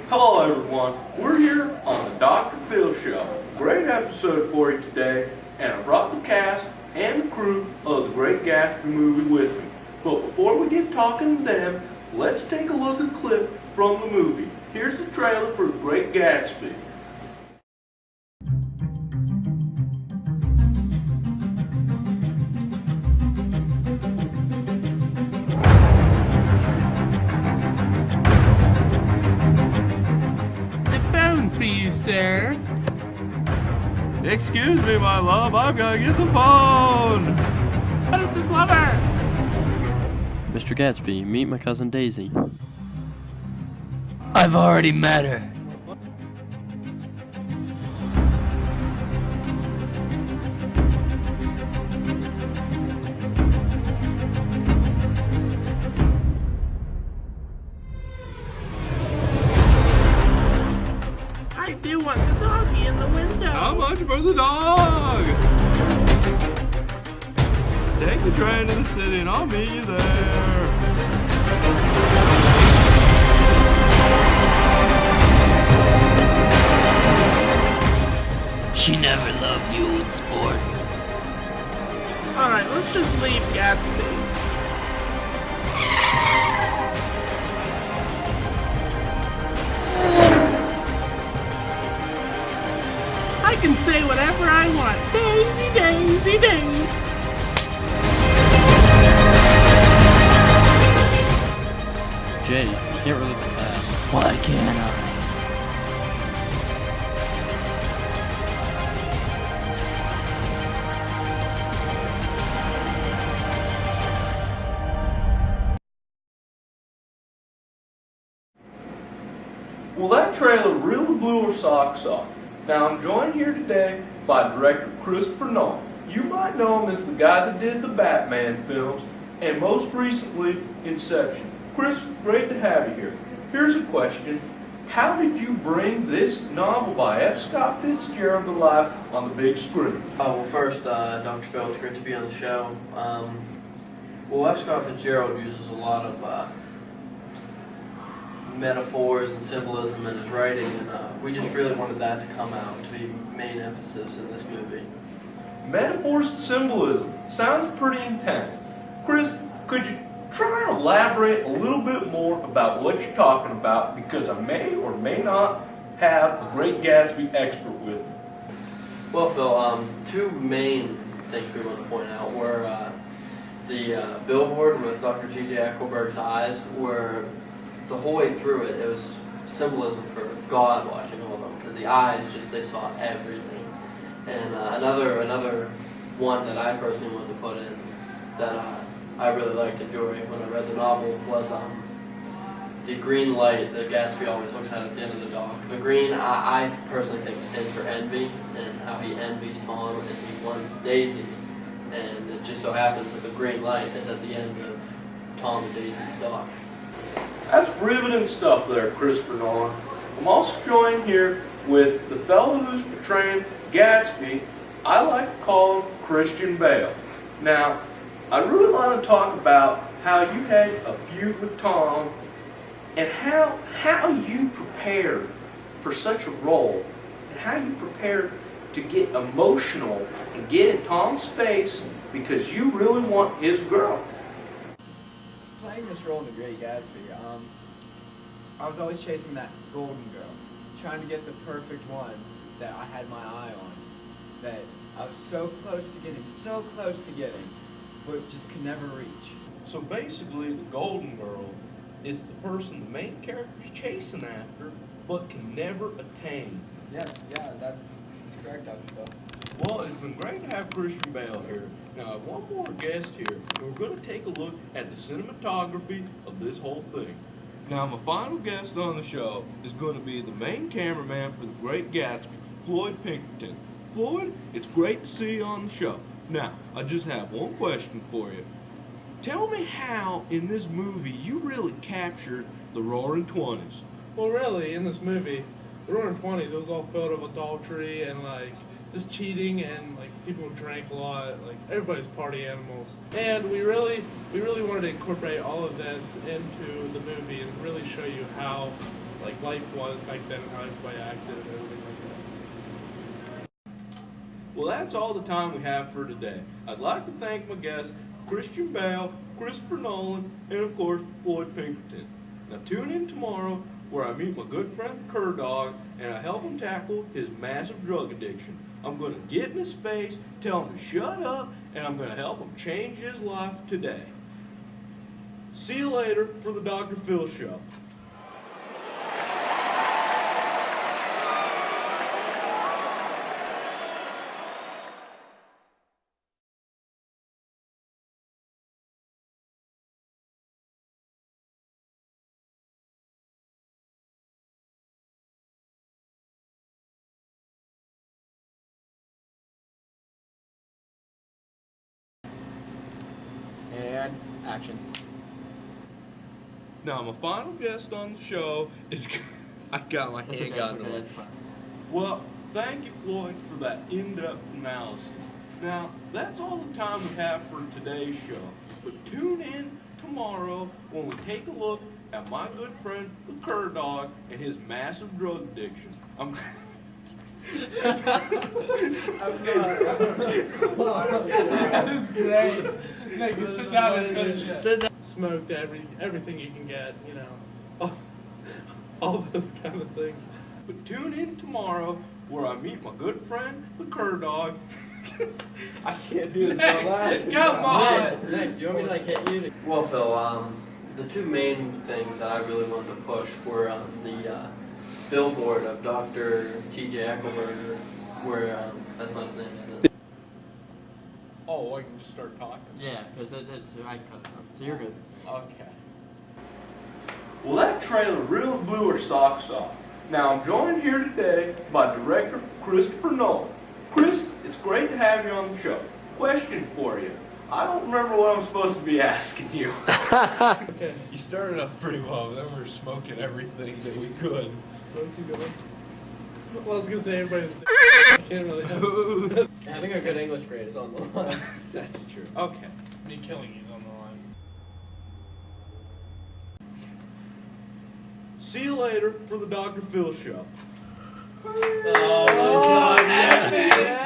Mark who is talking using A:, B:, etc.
A: Hello everyone, we're here on the Dr. Phil Show. Great episode for you today, and I brought the cast and the crew of the Great Gatsby movie with me. But before we get talking to them, let's take a look at a clip from the movie. Here's the trailer for the Great Gatsby.
B: For you, sir.
A: Excuse me, my love, I've got to get the phone.
B: What is this lover?
C: Mr. Gatsby, meet my cousin Daisy.
D: I've already met her.
B: I do want the doggy in the window.
A: How much for the dog? Take the train to the city and I'll meet you there.
D: She never loved you, old sport.
B: Alright, let's just leave Gatsby. I can say whatever I want. Daisy, Daisy, Daisy.
C: Jay, you can't relive the past.
D: Why can't I?
A: Well, that trailer really blew our socks off. Now, I'm joined here today by director Christopher Nolan. You might know him as the guy that did the Batman films, and most recently, Inception. Chris, great to have you here. Here's a question. How did you bring this novel by F. Scott Fitzgerald to life on the big screen?
C: Well, first, Dr. Phil, it's great to be on the show. Well, F. Scott Fitzgerald uses a lot of metaphors and symbolism in his writing, and we just really wanted that to come out to be main emphasis in this movie.
A: Metaphors and symbolism. Sounds pretty intense. Chris, could you try and elaborate a little bit more about what you're talking about, because I may or may not have a Great Gatsby expert with me.
C: Well, Phil, two main things we want to point out were the billboard with Dr. G.J. Eichelberg's eyes, where the whole way through it, it was symbolism for God watching all of them, because the eyes they saw everything. And another one that I personally wanted to put in that I really liked and enjoyed when I read the novel was the green light that Gatsby always looks at the end of the dock. The green, I personally think, stands for envy, and how he envies Tom and he wants Daisy. And it just so happens that the green light is at the end of Tom and Daisy's dock.
A: That's riveting stuff there, Christopher Nolan. I'm also joined here with the fellow who's portraying Gatsby. I like to call him Christian Bale. Now, I really want to talk about how you had a feud with Tom and how you prepared for such a role, and how you prepared to get emotional and get in Tom's face because you really want his girl.
E: Playing this role in The Great Gatsby, I was always chasing that golden girl, trying to get the perfect one that I had my eye on, that I was so close to getting, but just could never reach.
A: So basically, the golden girl is the person the main character's chasing after, but can never attain.
E: Yes, yeah, that's correct, Dr. Phil.
A: Well, it's been great to have Christian Bale here. Now, I have one more guest here, and we're going to take a look at the cinematography of this whole thing. Now, my final guest on the show is going to be the main cameraman for The Great Gatsby, Floyd Pinkerton. Floyd, it's great to see you on the show. Now, I just have one question for you. Tell me how, in this movie, you really captured the Roaring Twenties.
F: Well, really, in this movie, the Roaring Twenties, it was all filled with adultery and just cheating, and people drank a lot. Everybody's party animals, and we really wanted to incorporate all of this into the movie and really show you how like life was back then and how everybody acted and everything like that.
A: Well, that's all the time we have for today. I'd like to thank my guests, Christian Bale, Christopher Nolan, and of course, Floyd Pinkerton. Now tune in tomorrow where I meet my good friend the Cur Dog and I help him tackle his massive drug addiction. I'm going to get in his face, tell him to shut up, and I'm going to help him change his life today. See you later for the Dr. Phil Show.
E: And action.
A: Now, my final guest on the show is... I got my hand got in the way. Well, thank you, Floyd, for that in-depth analysis. Now, that's all the time we have for today's show. But tune in tomorrow when we take a look at my good friend, the Cur Dog, and his massive drug addiction.
F: That is great. Make you sit down and finish it. Smoked everything you can get, you know. All those kind of things.
A: But tune in tomorrow where I meet my good friend, the Cur Dog. I can't do this.
F: Come on!
C: Nick, do you want me to like hit you? Well, Phil, the two main things that I really wanted to push were the billboard of Dr. T.J. Eichelberger, where that's not his name, is it?
A: Oh, I can just start talking.
C: Yeah, because it's I cut it out, so you're good.
A: Okay. Well, that trailer really blew our socks off. Now, I'm joined here today by director Christopher Nolan. Chris, it's great to have you on the show. Question for you. I don't remember what I'm supposed to be asking you.
F: Okay.
G: You started off pretty well, then we were smoking everything that we could.
F: Well, I was gonna say everybody's. Can't really have.
C: Having a good English grade is on the line.
G: That's true.
A: Okay.
F: Me killing you is on the line.
A: See you later for the Dr. Phil Show.
C: Oh my God!